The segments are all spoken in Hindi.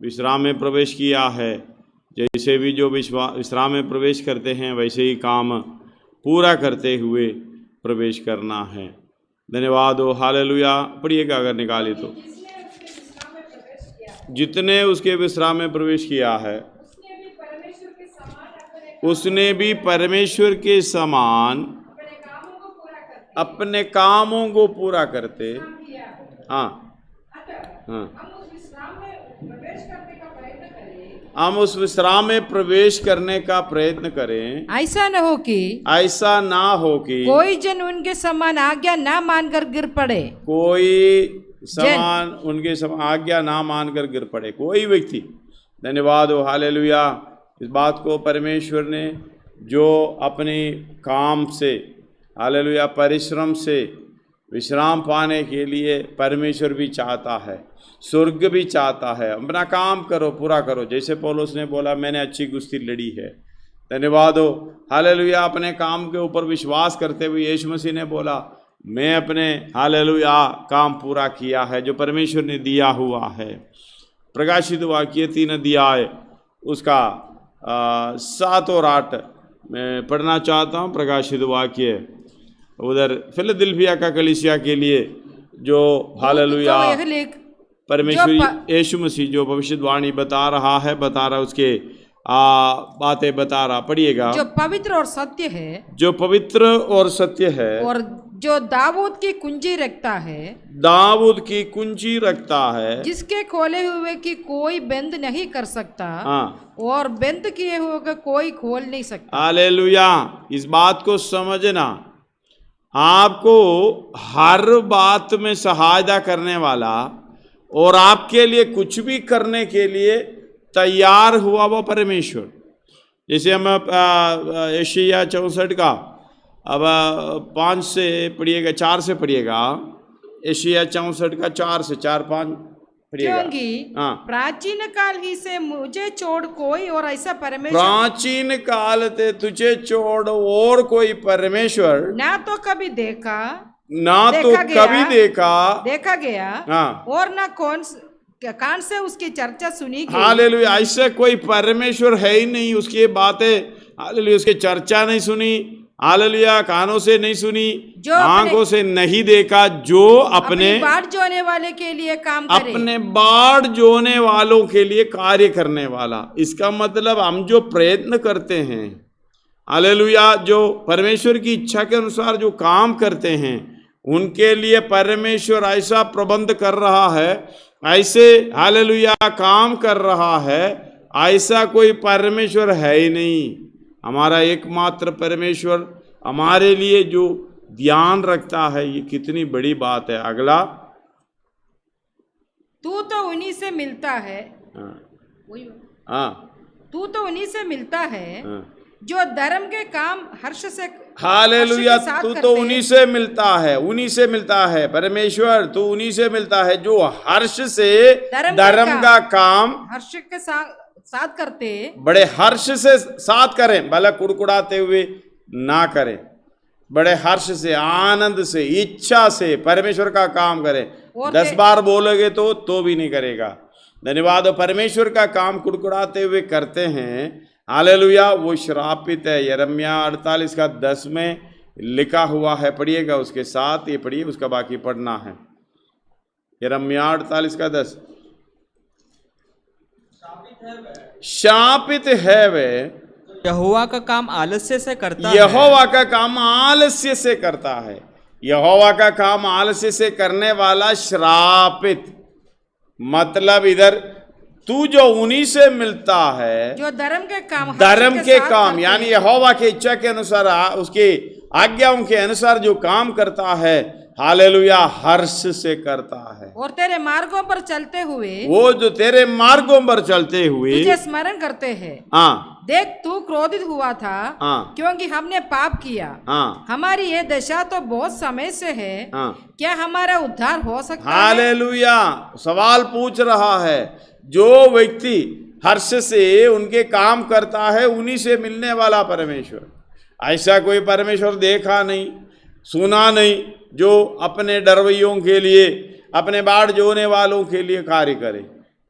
विश्राम में प्रवेश किया है। जैसे भी जो विश्राम में प्रवेश करते हैं वैसे ही काम पूरा करते हुए प्रवेश करना है। धन्यवाद हो, हालेलुया। पढ़िएगा अगर निकाले तो। जितने उसके विश्राम में प्रवेश किया है उसने भी परमेश्वर के समान अपने कामों को पूरा करते। हाँ हाँ, हम उस विश्राम में प्रवेश करने का प्रयत्न करें। ऐसा ना हो कि कोई जन उनके समान आज्ञा ना मानकर गिर पड़े। कोई समान उनके समान आज्ञा ना मानकर गिर पड़े, कोई व्यक्ति। धन्यवाद हो, हालेलुया। इस बात को परमेश्वर ने जो अपने काम से, हालेलुया, परिश्रम से विश्राम पाने के लिए परमेश्वर भी चाहता है, स्वर्ग भी चाहता है। अपना काम करो, पूरा करो। जैसे पौलुस ने बोला, मैंने अच्छी कुश्ती लड़ी है। धन्यवाद हो, हालेलुया। अपने काम के ऊपर विश्वास करते हुए यीशु मसीह ने बोला, मैं अपने, हालेलुया, काम पूरा किया है जो परमेश्वर ने दिया हुआ है। प्रकाशित वाक्य 3 अध्याय उसका 7 और 8 मैं पढ़ना चाहता हूँ। प्रकाशित वाक्य उधर फिलदिल्फिया का कलीसिया के लिए जो, हालेलुया, परमेश्वर यीशु मसीह जो भविष्यवाणी बता रहा है, उसके बातें बता रहा। पढ़िएगा। जो पवित्र और सत्य है, जो पवित्र और सत्य है, और जो दाऊद की कुंजी रखता है, दाऊद की कुंजी रखता है, जिसके खोले हुए की कोई बंद नहीं कर सकता। हाँ, और बंद किए हुए का कोई खोल नहीं सकता। हालेलुया। इस बात को समझना, आपको हर बात में सहायता करने वाला और आपके लिए कुछ भी करने के लिए तैयार हुआ वो परमेश्वर। जैसे हम यशायाह 64 का अब 5 से पढ़िएगा, 4 से पढ़िएगा। यशायाह 64 का 4 से 4-5 पढ़िएगा। क्योंकि प्राचीन काल ही से मुझे छोड़ कोई और ऐसा परमेश्वर, प्राचीन काल से तुझे छोड़ और कोई परमेश्वर ना तो कभी देखा, ना तो कभी देखा गया, और ना कान से उसकी चर्चा सुनी गई। हालेलुया। ऐसे कोई परमेश्वर है ही नहीं। उसकी बातें, हालेलुया, उसकी चर्चा नहीं सुनी, हालेलुया, कानों से नहीं सुनी, आंखों से नहीं देखा, जो अपने बाढ़ जोने वाले के लिए काम करे, अपने बाढ़ जोने वालों के लिए कार्य करने वाला। इसका मतलब हम जो प्रयत्न करते हैं, हालेलुया, जो परमेश्वर की इच्छा के अनुसार जो काम करते हैं, उनके लिए परमेश्वर ऐसा प्रबंध कर रहा है, ऐसे, हालेलुया, काम कर रहा है। ऐसा कोई परमेश्वर है ही नहीं। हमारा एकमात्र परमेश्वर हमारे लिए जो ध्यान रखता है, ये कितनी बड़ी बात है। अगला, तू तो उन्हीं से मिलता है। तू तो उन्हीं से मिलता है जो धर्म के काम हर्ष से, हालेलुया, तू तो उन्हीं से मिलता है, उन्हीं से मिलता है परमेश्वर। तू उन्हीं से मिलता है जो हर्ष से धर्म का काम हर्ष के साथ करते, बड़े हर्ष से साथ करें, भला कुड़कुड़ाते हुए ना करें, बड़े हर्ष से, आनंद से, इच्छा से परमेश्वर का काम करें। 10 बार बोलोगे तो भी नहीं करेगा। धन्यवाद। परमेश्वर का काम कुड़कुड़ाते हुए करते हैं, हालेलुया, वो श्रापित है। यिर्मयाह 48 का 10 में लिखा हुआ है। पढ़िएगा उसके साथ, ये पढ़िए, उसका बाकी पढ़ना है। यिर्मयाह 48 का 10। शापित है वे यहोवा का काम आलस्य से करता है। यहोवा का काम आलस्य से करता है। यहोवा का काम आलस्य से करने वाला श्रापित। मतलब इधर तू जो उन्हीं से मिलता है जो धर्म के काम यानी यहोवा की इच्छा के अनुसार, उसकी आज्ञाओं के अनुसार जो काम करता है, हालेलुया, हर्ष से करता है। और तेरे मार्गों पर चलते हुए, वो जो तेरे मार्गों पर चलते हुए तुझे स्मरण करते हैं। देख, तू क्रोधित हुआ था क्योंकि हमने पाप किया। हमारी ये दशा तो बहुत समय से है। क्या हमारा उद्धार हो सकता है? हालेलुया। सवाल पूछ रहा है, जो व्यक्ति हर्ष से उनके काम करता है, उन्हीं से मिलने वाला परमेश्वर। ऐसा कोई परमेश्वर देखा नहीं, सुना नहीं, जो अपने डरवैयों के लिए, अपने बाढ़ जोने वालों के लिए कार्य करे।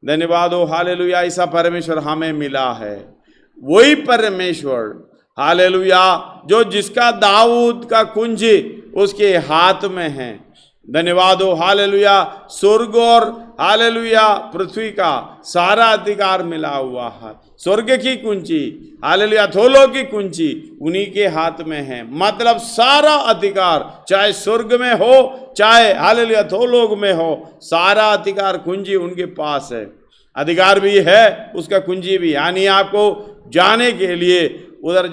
धन्यवाद हो हालेलुया, ऐसा परमेश्वर हमें मिला है। वही परमेश्वर हालेलुया जो जिसका दाऊद का कुंजी उसके हाथ में है। धन्यवाद हो हालेलुया, स्वर्ग और हालेलुया पृथ्वी का सारा अधिकार मिला हुआ है। स्वर्ग की कुंजी हालेलुया, थोलों की कुंजी उन्हीं के हाथ में है। मतलब सारा अधिकार, चाहे स्वर्ग में हो चाहे हालेलुया थोलोग में हो, सारा अधिकार कुंजी उनके पास है। अधिकार भी है, उसका कुंजी भी, यानी आपको जाने के लिए, उधर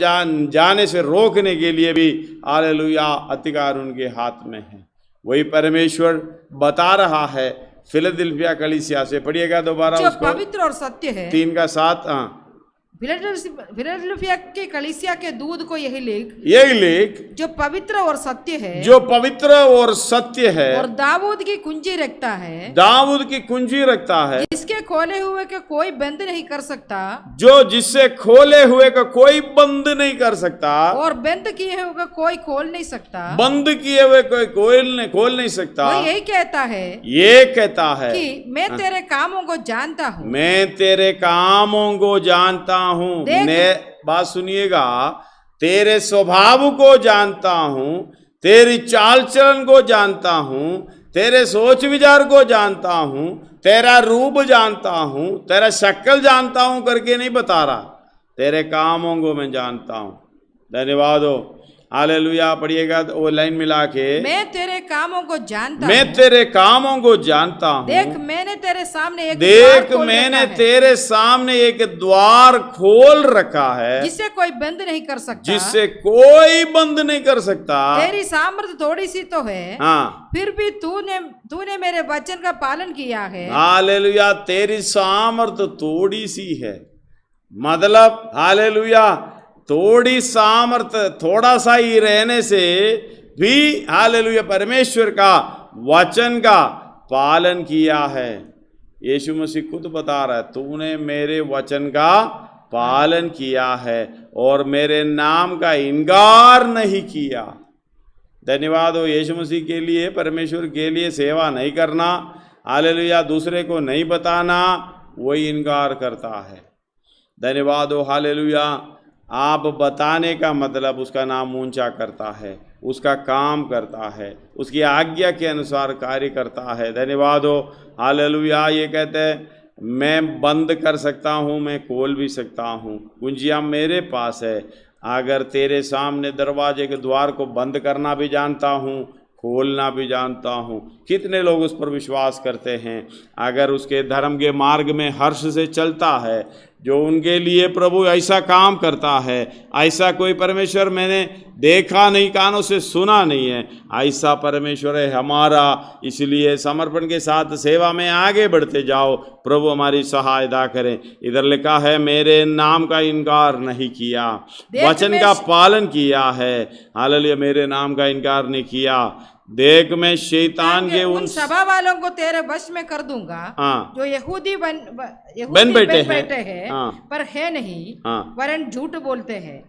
जाने से रोकने के लिए भी हालेलुया अधिकार उनके हाथ में है। वही परमेश्वर बता रहा है फिलदिल्फिया कलीसिया से, पढ़िएगा दोबारा जो उसको, पवित्र और सत्य है। 3:7। फिलदिल्फिया के कलीसिया के दूत को यही लिख जो पवित्र और सत्य है, जो पवित्र और सत्य है और दाऊद की कुंजी रखता है, दाऊद की कुंजी रखता है, जिसके खोले हुए के कोई बंद नहीं कर सकता, जो जिससे खोले हुए का कोई बंद नहीं कर सकता, और बंद किए हुए का कोई खोल नहीं सकता, बंद किए हुए कोई खोल नहीं सकता। वो यही कहता है, ये कहता है कि मैं तेरे कामों को जानता हूँ, मैं तेरे कामों को जानता हूँ। बात सुनिएगा, तेरे स्वभाव को जानता हूँ, तेरी चाल चलन को जानता हूँ, तेरे सोच विचार को जानता हूँ, तेरा रूप जानता हूँ, तेरा शक्ल जानता हूँ करके नहीं बता रहा, तेरे कामों को मैं जानता हूँ। धन्यवाद हो हालेलुया, पढ़िएगा वो लाइन मिला के, मैं तेरे कामों को जानता हूँ, मैं तेरे कामों को जानता हूँ। देख मैंने तेरे सामने एक द्वार खोल रखा है, जिसे कोई बंद नहीं कर सकता, जिससे कोई बंद नहीं कर सकता। तेरी सामर्थ थोड़ी सी तो है, हाँ, फिर भी तूने मेरे वचन का पालन किया है। हालेलुया, तेरी सामर्थ थोड़ी सी है, मतलब हालेलुया थोड़ी सामर्थ, थोड़ा सा ही रहने से भी हालेलुया परमेश्वर का वचन का पालन किया है। यीशु मसीह खुद बता रहा है, तूने मेरे वचन का पालन किया है और मेरे नाम का इनकार नहीं किया। धन्यवाद हो यीशु मसीह के लिए, परमेश्वर के लिए सेवा नहीं करना, हालेलुया दूसरे को नहीं बताना, वही इनकार करता है। धन्यवाद हो हालेलुया, आप बताने का मतलब उसका नाम ऊंचा करता है, उसका काम करता है, उसकी आज्ञा के अनुसार कार्य करता है। धन्यवाद हो हालेलुया, ये कहते हैं मैं बंद कर सकता हूँ, मैं खोल भी सकता हूँ, कुंजियाँ मेरे पास है। अगर तेरे सामने दरवाजे के द्वार को बंद करना भी जानता हूँ, खोलना भी जानता हूँ। कितने लोग उस पर विश्वास करते हैं? अगर उसके धर्म के मार्ग में हर्ष से चलता है, जो उनके लिए प्रभु ऐसा काम करता है, ऐसा कोई परमेश्वर मैंने देखा नहीं, कानों से सुना नहीं है, ऐसा परमेश्वर है हमारा। इसलिए समर्पण के साथ सेवा में आगे बढ़ते जाओ, प्रभु हमारी सहायता करें। इधर लिखा है मेरे नाम का इनकार नहीं किया, वचन का पालन किया है। हालेलुया, मेरे नाम का इनकार नहीं किया। देख मैं शैतान के उन सभा वालों को तेरे वश में कर दूंगा, जो यहूदी बन बैठे हैं, पर है नहीं, वरन झूठ बोलते हैं।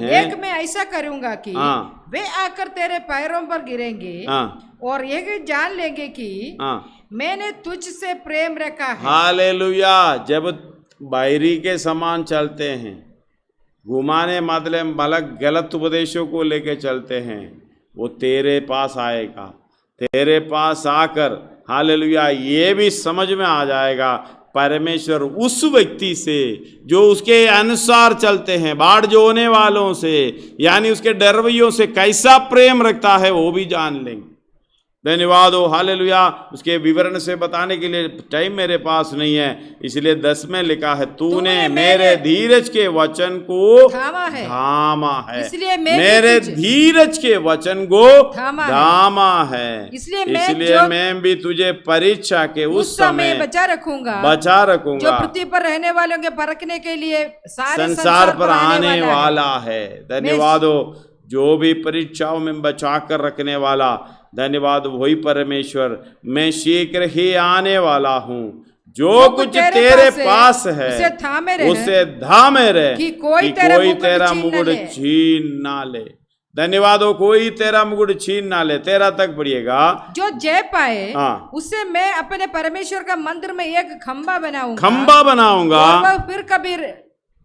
देख मैं ऐसा करूंगा कि वे आकर तेरे पैरों पर गिरेंगे और ये जान लेंगे कि मैंने तुझसे प्रेम रखा है। हालेलुया, जब बाहरी के समान चलते हैं, घुमाने मतलब गलत उपदेशों को लेके चलते हैं, वो तेरे पास आएगा। तेरे पास आकर हालेलुया ये भी समझ में आ जाएगा परमेश्वर उस व्यक्ति से जो उसके अनुसार चलते हैं, बाढ़ जोने वालों से यानी उसके डरवैयों से कैसा प्रेम रखता है, वो भी जान लेंगे। धन्यवाद हो हालेलुया। उसके विवरण से बताने के लिए टाइम मेरे पास नहीं है, इसलिए 10 में लिखा है तूने मेरे धीरज के वचन को थामा है, इसलिए मेरे धीरज के वचन को थामा है। इसलिए मैं भी तुझे परीक्षा के उस समय बचा रखूंगा, जो पृथ्वी पर रहने वालों के परखने के लिए संसार पर आने वाला है। धन्यवाद हो, जो भी परीक्षाओं में बचा कर रखने वाला, धन्यवाद वही परमेश्वर, मैं शीघ्र ही आने वाला हूँ। जो कुछ तेरे पास है उसे थामे रहे कि कोई तेरा मुकुट छीन ना ले। धन्यवाद हो, कोई तेरा मुकुट छीन ना ले। 13 तक पढ़िएगा। जो जय पाए हाँ। उससे मैं अपने परमेश्वर का मंदिर में एक खंबा बनाऊंगा, खंबा बनाऊंगा, और वह फिर कभी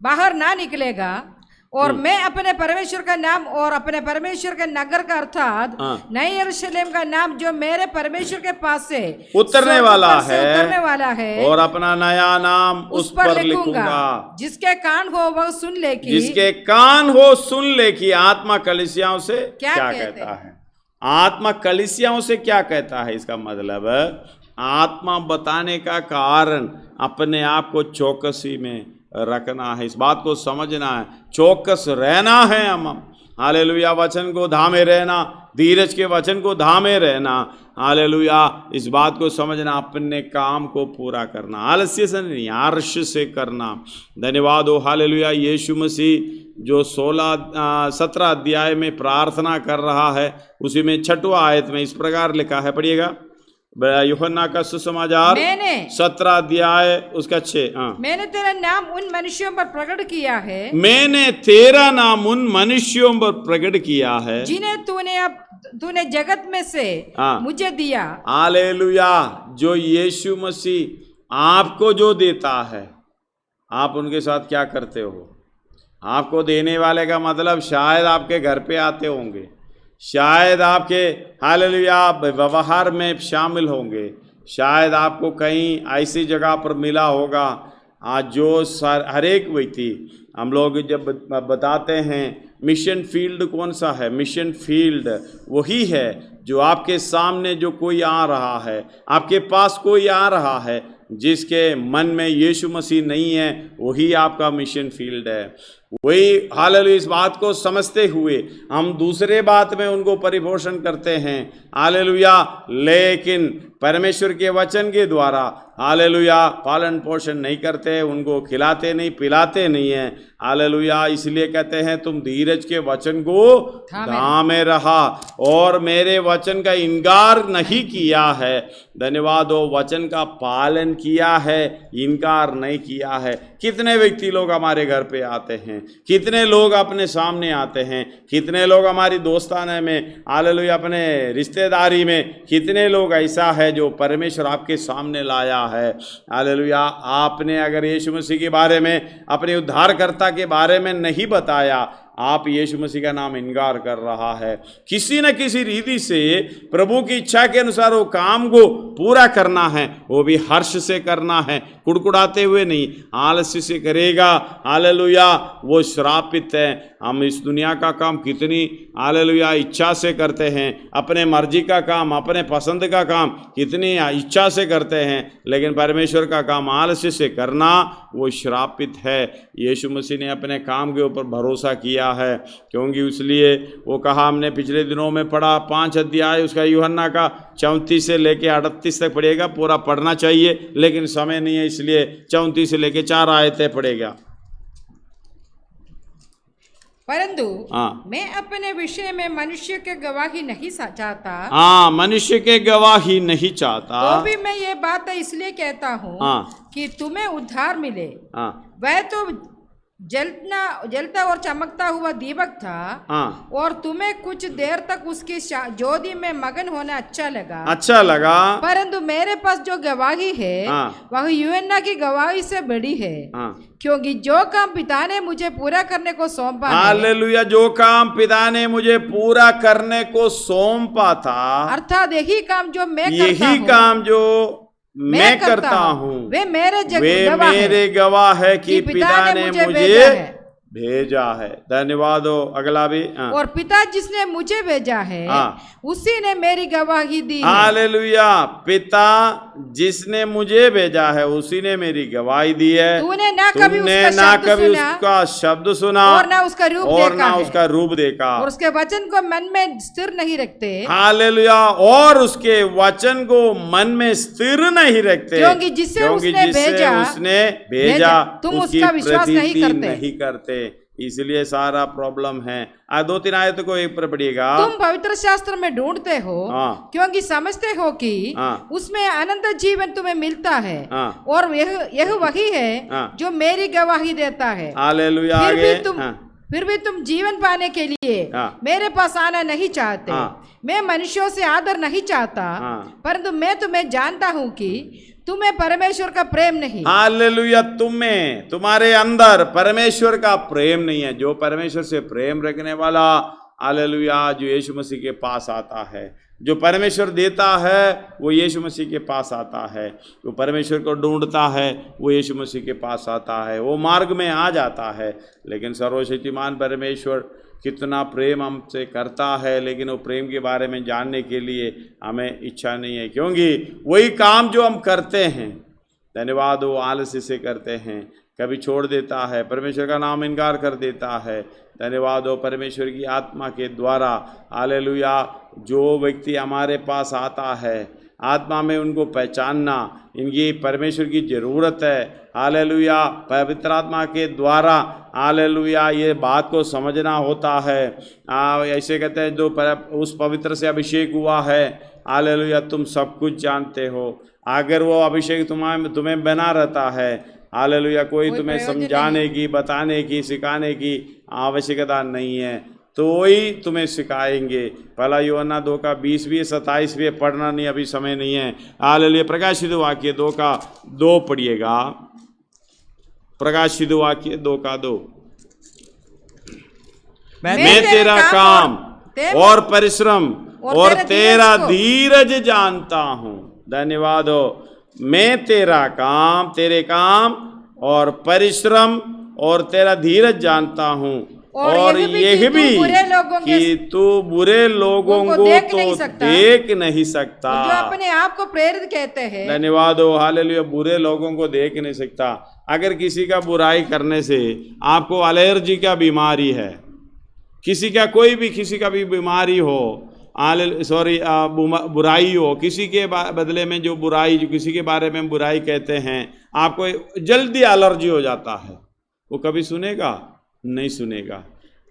बाहर ना निकलेगा, और मैं अपने परमेश्वर का नाम और अपने परमेश्वर के नगर का अर्थात नए यरूशलेम का नाम जो मेरे परमेश्वर के पास से उतरने वाला है और अपना नया नाम उस पर लिखूंगा। जिसके कान हो वह सुन ले कि, जिसके कान हो सुन ले कि आत्मा कलीसियाओं से क्या कहता है। आत्मा कलीसियाओं से क्या कहता है, इसका मतलब आत्मा बताने का कारण अपने आप को चौकसी में रखना है, इस बात को समझना है, चौकस रहना है। हम हालेलुया, वचन को धामे रहना, धीरज के वचन को धामे रहना। हालेलुया, इस बात को समझना, अपने काम को पूरा करना, आलस्य से नहीं, आर्श से करना। धन्यवाद हो। हालेलुया, यीशु मसीह जो 17 अध्याय में प्रार्थना कर रहा है, उसी में 6वां आयत में इस प्रकार लिखा है, पढ़िएगा। यूहन्ना का सुसमाचार 17 अध्याय उसका 6। मैंने तेरा नाम उन मनुष्यों पर प्रकट किया है, मैंने तेरा नाम उन मनुष्यों पर प्रकट किया है जिन्हें तूने जगत में से मुझे दिया। हालेलुया, जो यीशु मसीह आपको जो देता है, आप उनके साथ क्या करते हो? आपको देने वाले का मतलब शायद आपके घर पे आते होंगे, शायद आपके हालेलुया व्यवहार में शामिल होंगे, शायद आपको कहीं ऐसी जगह पर मिला होगा। आज जो हर एक व्यक्ति, हम लोग जब बताते हैं मिशन फील्ड कौन सा है, मिशन फील्ड वही है जो आपके सामने जो कोई आ रहा है, आपके पास कोई आ रहा है, जिसके मन में यीशु मसीह नहीं है, वही आपका मिशन फील्ड है। वही हालेलुया, इस बात को समझते हुए हम दूसरे बात में उनको परिपोषण करते हैं। हालेलुया, लेकिन परमेश्वर के वचन के द्वारा हालेलुया पालन पोषण नहीं करते, उनको खिलाते नहीं, पिलाते नहीं है। हालेलुया, इसलिए कहते हैं तुम धीरज के वचन को थामे रहा और मेरे वचन का इनकार नहीं किया है। धन्यवाद हो, वचन का पालन किया है, इनकार नहीं किया है। कितने व्यक्ति लोग हमारे घर पे आते हैं, कितने लोग अपने सामने आते हैं, कितने लोग हमारी दोस्ताने में, हालेलुया अपने रिश्तेदारी में, कितने लोग ऐसा है जो परमेश्वर आपके सामने लाया है। हालेलुया, आपने अगर यीशु मसीह के बारे में, अपने उद्धारकर्ता के बारे में नहीं बताया, आप यीशु मसीह का नाम इनकार कर रहा है। किसी न किसी रीति से प्रभु की इच्छा के अनुसार वो काम को पूरा करना है, वो भी हर्ष से करना है, कुड़कुड़ाते हुए नहीं, आलस्य से करेगा। हालेलुया, वो श्रापित है। हम इस दुनिया का काम कितनी हालेलुया इच्छा से करते हैं, अपने मर्जी का काम, अपने पसंद का काम कितनी इच्छा से करते हैं, लेकिन परमेश्वर का काम आलस्य से करना वो श्रापित है। यीशु मसीह ने अपने काम के ऊपर भरोसा किया है, क्योंकि इसलिए वो कहा, हमने पिछले दिनों में पढ़ा 5 अध्याय उसका यूहन्ना का 34 से लेके 38 तक पढ़ेगा, पूरा पढ़ना चाहिए लेकिन समय नहीं है, इसलिए 34 से लेके 4 आयतें पढ़ेगा। परंतु मैं अपने विषय में मनुष्य के गवाही नहीं चाहता। मनुष्य के गवाही नहीं चाहता, तो भी मैं ये बात इसलिए कहता हूँ कि तुम्हें उद्धार मिले। वह तो जलता और चमकता हुआ दीपक था, और तुम्हें कुछ देर तक उसकी ज्योति में मगन होना अच्छा लगा। परंतु मेरे पास जो गवाही है वह यूहन्ना की गवाही से बड़ी है, क्योंकि जो काम पिता ने मुझे पूरा करने को सौंपा, हालेलुया, जो काम पिता ने मुझे पूरा करने को सौंपा था, अर्थात यही काम जो मैं करता हूँ, वे मेरे गवाह है कि पिता ने मुझे भेजा है। धन्यवाद हो। अगला भी और पिता जिसने मुझे भेजा है उसी ने मेरी गवाही दी। हालेलुया, पिता जिसने मुझे भेजा है उसी ने मेरी गवाही दी है। तूने ना कभी उसका शब्द सुना और ना उसका रूप देखा और उसके वचन को मन में स्थिर नहीं रखते। हालेलुया, और उसके वचन को मन में स्थिर नहीं रखते, क्योंकि जिसे उसने भेजा तुम उसका विश्वास नहीं करते। इसलिए सारा प्रॉब्लम है। 2-3 आयतों को एक पर पढ़िएगा। तुम पवित्र शास्त्र में ढूंढते हो क्योंकि समझते हो कि उसमें अनंत जीवन तुम्हें मिलता है, और यह वही है जो मेरी गवाही देता है। हालेलुया, फिर भी तुम जीवन पाने के लिए मेरे पास आना नहीं चाहते। मैं मनुष्यों से आदर नहीं चाहता, परंतु मैं तुम्हें जानता हूँ कि तुम्हें परमेश्वर का प्रेम नहीं। हालेलुया, तुम्हें, तुम्हारे अंदर परमेश्वर का प्रेम नहीं है। जो परमेश्वर से प्रेम रखने वाला, हालेलुया, जो यीशु मसीह के पास आता है, जो परमेश्वर देता है वो यीशु मसीह के पास आता है। जो परमेश्वर को ढूंढता है वो यीशु मसीह के पास आता है, वो मार्ग में आ जाता है। लेकिन सर्वशक्तिमान परमेश्वर कितना प्रेम हमसे करता है, लेकिन वो प्रेम के बारे में जानने के लिए हमें इच्छा नहीं है, क्योंकि वही काम जो हम करते हैं, धन्यवाद, वो आलस्य से करते हैं, कभी छोड़ देता है, परमेश्वर का नाम इनकार कर देता है। धन्यवाद हो परमेश्वर की आत्मा के द्वारा, हालेलुया, जो व्यक्ति हमारे पास आता है, आत्मा में उनको पहचानना, इनकी परमेश्वर की ज़रूरत है, हालेलुया, पवित्र आत्मा के द्वारा, हालेलुया, ये बात को समझना होता है। ऐसे कहते हैं जो उस पवित्र से अभिषेक हुआ है, हालेलुया, तुम सब कुछ जानते हो। अगर वो अभिषेक तुम्हें बना रहता है, हालेलुया, कोई तुम्हें समझाने की, बताने की, सिखाने की आवश्यकता नहीं है, तो वही तुम्हें सिखाएंगे। पहला यूहन्ना 2:20 भी 27 भी पढ़ना नहीं, अभी समय नहीं है। हालेलुया, प्रकाशित वाक्य 2:2 पढ़िएगा। प्रकाशित वाक्य 2:2, मैं तेरा काम और परिश्रम और तेरा धीरज जानता हूँ। धन्यवाद हो। मैं तेरा काम, तेरे काम और परिश्रम और तेरा धीरज जानता हूँ, और यह भी कि तू बुरे लोगों को तो देख नहीं सकता। जो अपने आप को प्रेरित कहते हैं, धन्यवाद हो, हालेलुया, बुरे लोगों को देख नहीं सकता। अगर किसी का बुराई करने से आपको एलर्जी का बीमारी है, किसी का भी बीमारी हो, बुराई हो, किसी के बदले में जो बुराई, जो किसी के बारे में बुराई कहते हैं, आपको जल्दी एलर्जी हो जाता है, वो कभी सुनेगा नहीं सुनेगा।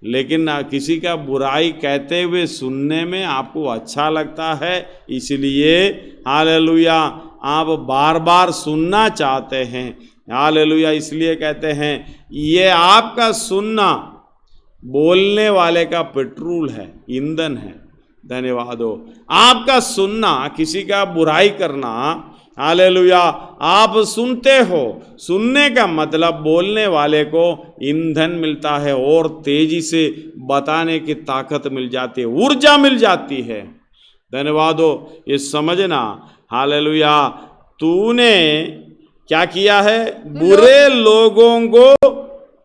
लेकिन किसी का बुराई कहते हुए सुनने में आपको अच्छा लगता है, इसलिए हालेलुया आप बार बार सुनना चाहते हैं। हालेलुया, इसलिए कहते हैं ये आपका सुनना बोलने वाले का पेट्रोल है, ईंधन है। धन्यवाद हो। आपका सुनना, किसी का बुराई करना, हालेलुया, आप सुनते हो, सुनने का मतलब बोलने वाले को ईंधन मिलता है और तेजी से बताने की ताकत मिल जाती है, ऊर्जा मिल जाती है। धन्यवाद हो। ये समझना, हालेलुया, तूने क्या किया है? बुरे लोगों को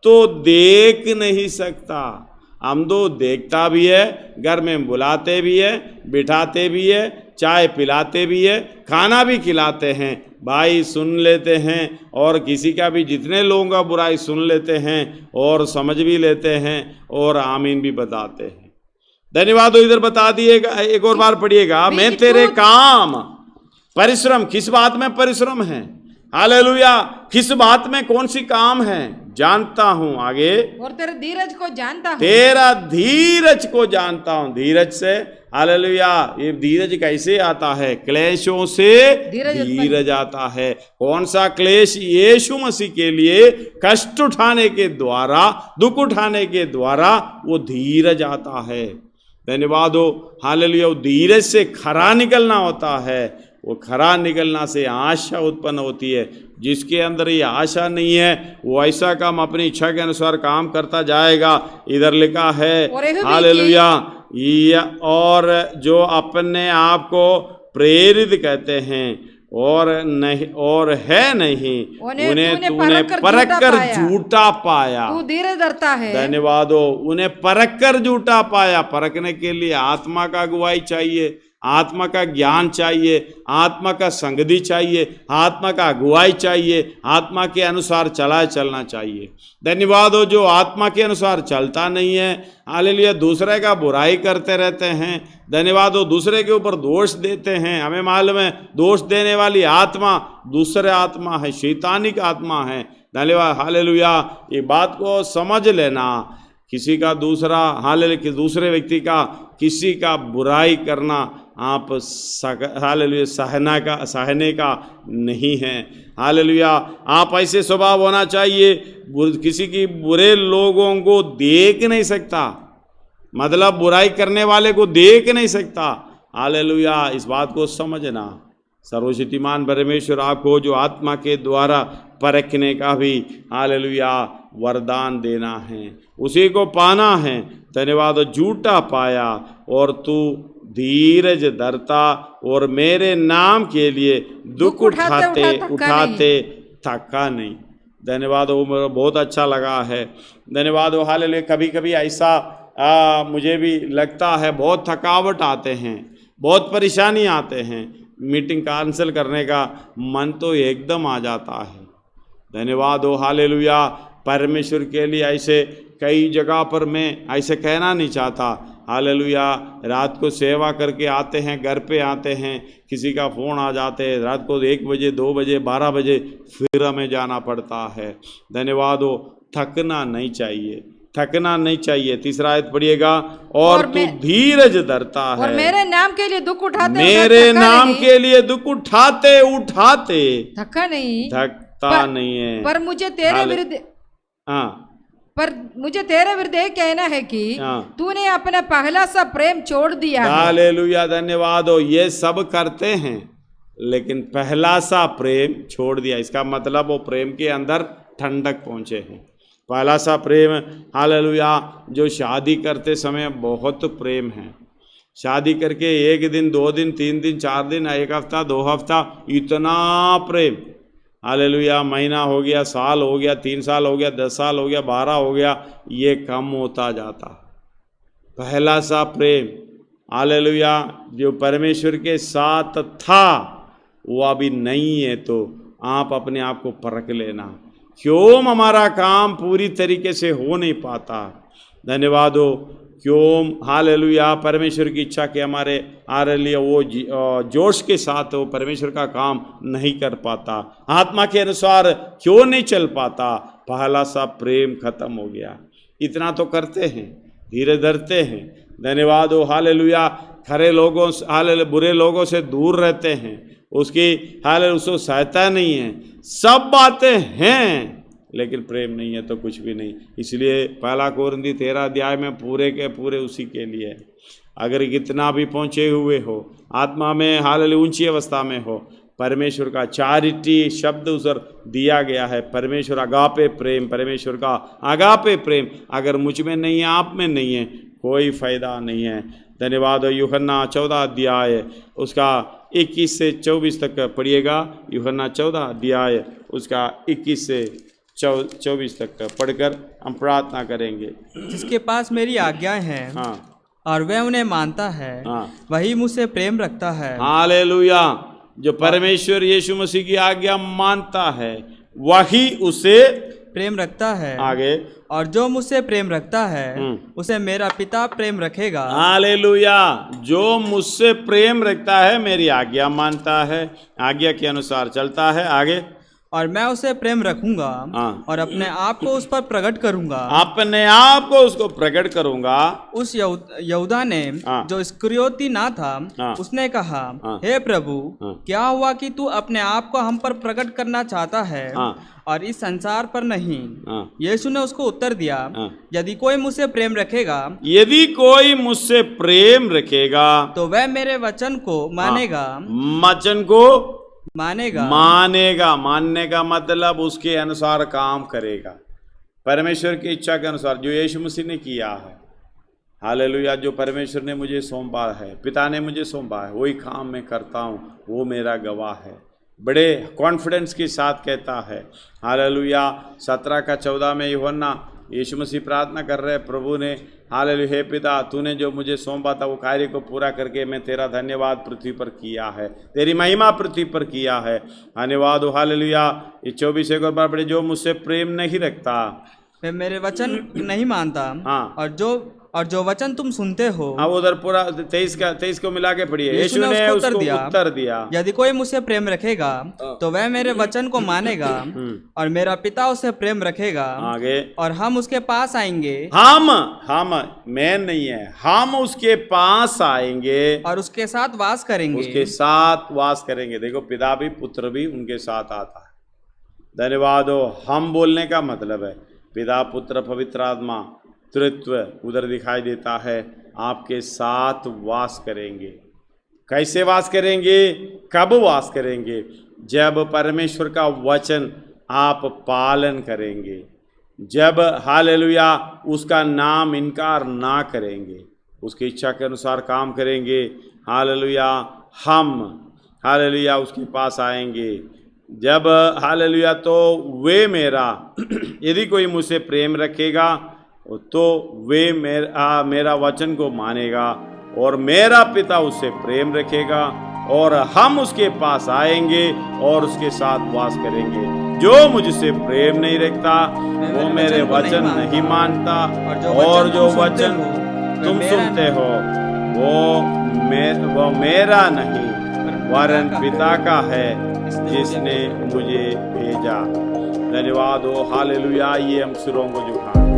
तो देख नहीं सकता। हम तो देखता भी है, घर में बुलाते भी है, बिठाते भी है, चाय पिलाते भी है, खाना भी खिलाते हैं, भाई सुन लेते हैं, और किसी का भी, जितने लोगों का बुराई सुन लेते हैं और समझ भी लेते हैं और आमीन भी बताते हैं। धन्यवाद। इधर बता दिएगा, एक और बार पढ़िएगा। मैं तेरे काम, परिश्रम, किस बात में परिश्रम है? हालेलुया, किस बात में कौन सी काम है जानता हूं। आगे, और तेरा धीरज को जानता हूं, तेरा धीरज को जानता हूं। धीरज से, हालेलुया, ये धीरज कैसे आता है? क्लेशों से धीरज आता है। कौन सा क्लेश? यीशु मसीह के लिए कष्ट उठाने के द्वारा, दुख उठाने के द्वारा वो धीरज आता है। धन्यवाद हो। हालेलुया, धीरज से खरा निकलना होता है, वो खरा निकलना से आशा उत्पन्न होती है। जिसके अंदर ये आशा नहीं है वो ऐसा काम अपनी इच्छा के अनुसार काम करता जाएगा। इधर लिखा है, हालेलुया, और जो अपने आप को प्रेरित कहते हैं और नहीं, और है नहीं, उन्हें तूने परख कर झूठा पाया। तू धीरज धरता है। धन्यवाद हो। उन्हें परख कर झूठा पाया। परखने के लिए आत्मा का अगुवाई चाहिए, आत्मा का ज्ञान चाहिए, आत्मा का संगति चाहिए, आत्मा का अगुवाई चाहिए, आत्मा के अनुसार चलना चाहिए। धन्यवाद हो। जो आत्मा के अनुसार चलता नहीं है, हालेलुया, दूसरे का बुराई करते रहते हैं। धन्यवाद हो। दूसरे के ऊपर दोष देते हैं। हमें मालूम है दोष देने वाली आत्मा दूसरे आत्मा है, शैतानिक आत्मा है। धन्यवाद, हालेलुया, ये बात को समझ लेना। किसी का दूसरा, हालेलुया, दूसरे व्यक्ति का, किसी का बुराई करना, आप हालेलुया सहने का नहीं है। हालेलुया, आप ऐसे स्वभाव होना चाहिए, किसी की बुरे लोगों को देख नहीं सकता, मतलब बुराई करने वाले को देख नहीं सकता। हालेलुया, इस बात को समझना। सर्वशक्तिमान परमेश्वर आपको जो आत्मा के द्वारा परखने का भी हालेलुया वरदान देना है, उसी को पाना है। धन्यवाद। झूठा पाया और तू धीरज धरता और मेरे नाम के लिए दुख उठाते थका नहीं। धन्यवाद, वो मेरा बहुत अच्छा लगा है। धन्यवाद। हालेलुया, कभी कभी ऐसा मुझे भी लगता है, बहुत थकावट आते हैं, बहुत परेशानी आते हैं, मीटिंग कैंसिल करने का मन तो एकदम आ जाता है। धन्यवाद हो हालेलुया, परमेश्वर के लिए ऐसे कई जगह पर मैं ऐसे कहना नहीं चाहता। हालेलुया, रात को सेवा करके आते हैं, घर पे आते हैं, किसी का फ़ोन आ जाते हैं, रात को 1 बजे 2 बजे 12 बजे फिर हमें जाना पड़ता है। धन्यवाद हो, थकना नहीं चाहिए, थकना नहीं चाहिए। तीसरा आयत पढ़िएगा, और तू धीरज धरता है और मेरे नाम के लिए दुख उठाते, मेरे नाम के लिए दुख उठाते उठाते थका नहीं, थकता नहीं है। पर मुझे तेरे विरुद्ध पर मुझे तेरे विरुद्ध ये कहना है कि तूने अपना पहला सा प्रेम छोड़ दिया है। हालेलुया, धन्यवाद हो। ये सब करते हैं लेकिन पहला सा प्रेम छोड़ दिया। इसका मतलब वो प्रेम के अंदर ठंडक पहुंचे हैं। पहला सा प्रेम, हालेलुया, जो शादी करते समय बहुत प्रेम है, शादी करके 1 दिन 2 दिन 3 दिन 4 दिन 1 हफ्ता 2 हफ्ता इतना प्रेम, हालेलुया, महीना हो गया, साल हो गया, 3 साल हो गया, 10 साल हो गया, 12 हो गया, ये कम होता जाता। पहला सा प्रेम, हालेलुया, जो परमेश्वर के साथ था वो अभी नहीं है। तो आप अपने आप को परख लेना, क्यों हमारा काम पूरी तरीके से हो नहीं पाता। धन्यवाद हो, क्यों हालेलुया परमेश्वर की इच्छा के हमारे लिए वो जोश के साथ वो परमेश्वर का काम नहीं कर पाता, आत्मा के अनुसार क्यों नहीं चल पाता। पहला सा प्रेम खत्म हो गया। इतना तो करते हैं, धीरे धरते हैं। धन्यवाद हो हालेलुया, खरे लोगों से हालेलुया बुरे लोगों से दूर रहते हैं, उसकी हालेलुया उसको सहायता नहीं है, सब बातें हैं लेकिन प्रेम नहीं है तो कुछ भी नहीं। इसलिए 1 कोरिन्थी 13 अध्याय में पूरे के पूरे उसी के लिए, अगर कितना भी पहुँचे हुए हो, आत्मा में हालेलुया ऊंची अवस्था में हो, परमेश्वर का चैरिटी शब्द उस पर दिया गया है। परमेश्वर अगापे प्रेम, परमेश्वर का अगापे प्रेम अगर मुझ में नहीं है, आप में नहीं है, कोई फायदा नहीं है। धन्यवाद। यूहन्ना 14 अध्याय उसका 21 से 24 तक पढ़िएगा। यूहन्ना 14 अध्याय उसका 21 से 24 तक पढ़कर हम प्रार्थना करेंगे। जिसके पास मेरी आज्ञाएं हैं और वह उन्हें मानता है, वही मुझसे प्रेम रखता है। हालेलुया, जो परमेश्वर यीशु मसीह की आज्ञा मानता है वही उसे प्रेम रखता है। आगे, और जो मुझसे प्रेम रखता है उसे मेरा पिता प्रेम रखेगा। हालेलुया, जो मुझसे प्रेम रखता है मेरी आज्ञा मानता है, आज्ञा के अनुसार चलता है। आगे, और मैं उसे प्रेम रखूंगा और अपने आप को उस पर प्रकट करूंगा। अपने आप को उसको प्रकट करूंगा। उस यहूदा ने जो इस्करियोती ना था, उसने कहा, हे प्रभु, क्या हुआ कि तू अपने आप को हम पर प्रकट करना चाहता है और इस संसार पर नहीं? यीशु ने उसको उत्तर दिया, यदि कोई मुझसे प्रेम रखेगा, यदि कोई मुझसे प्रेम रखेगा तो वह मेरे वचन को मानेगा। वचन को मानेगा। मानने का मतलब उसके अनुसार काम करेगा, परमेश्वर की इच्छा के अनुसार, जो यीशु मसीह ने किया है। हालेलुया, जो परमेश्वर ने मुझे सौंपा है, पिता ने मुझे सौंपा है, वही काम मैं करता हूँ, वो मेरा गवाह है। बड़े कॉन्फिडेंस के साथ कहता है। हालेलुया, 17 का 14 में यूहन्ना यीशु मसीह प्रार्थना कर रहे, प्रभु ने हालेलुया, हे पिता, तूने जो मुझे सौंपा था वो कार्य को पूरा करके मैं तेरा धन्यवाद पृथ्वी पर किया है, तेरी महिमा पृथ्वी पर किया है। धन्यवाद हो हालेलुया। ये 24 एक और बार पढ़े, जो मुझसे प्रेम नहीं रखता वह मेरे वचन नहीं मानता, और जो और जो वचन तुम सुनते हो। अब उधर पूरा 23 को मिला के पढ़िए। यीशु ने उसको उत्तर दिया, यदि कोई मुझसे प्रेम रखेगा तो वह मेरे वचन को मानेगा और मेरा पिता उसे प्रेम रखेगा। आगे, और हम उसके पास आएंगे। हम मैं नहीं है, हम उसके पास आएंगे और उसके साथ वास करेंगे। उसके साथ वास करेंगे। देखो, पिता भी पुत्र भी उनके साथ आता है। धन्यवाद हो। हम बोलने का मतलब है पिता पुत्र पवित्र आत्मा तृत्व उधर दिखाई देता है, आपके साथ वास करेंगे। कैसे वास करेंगे? कब वास करेंगे? जब परमेश्वर का वचन आप पालन करेंगे, जब हालेलुया उसका नाम इनकार ना करेंगे, उसकी इच्छा के अनुसार काम करेंगे। हालेलुया, हम हालेलुया उसके पास आएंगे जब हालेलुया, तो वे मेरा यदि कोई मुझसे प्रेम रखेगा तो वे मेरा वचन को मानेगा और मेरा पिता उससे प्रेम रखेगा और हम उसके पास आएंगे और उसके साथ वास करेंगे। जो मुझसे प्रेम नहीं रखता वो मेरे वचन नहीं मानता, और जो वचन तुम सुनते हो वो मेरा नहीं वरन पिता का है जिसने मुझे भेजा। धन्यवाद हो। हालेलुया। ये हम सिरों को झुकाएं।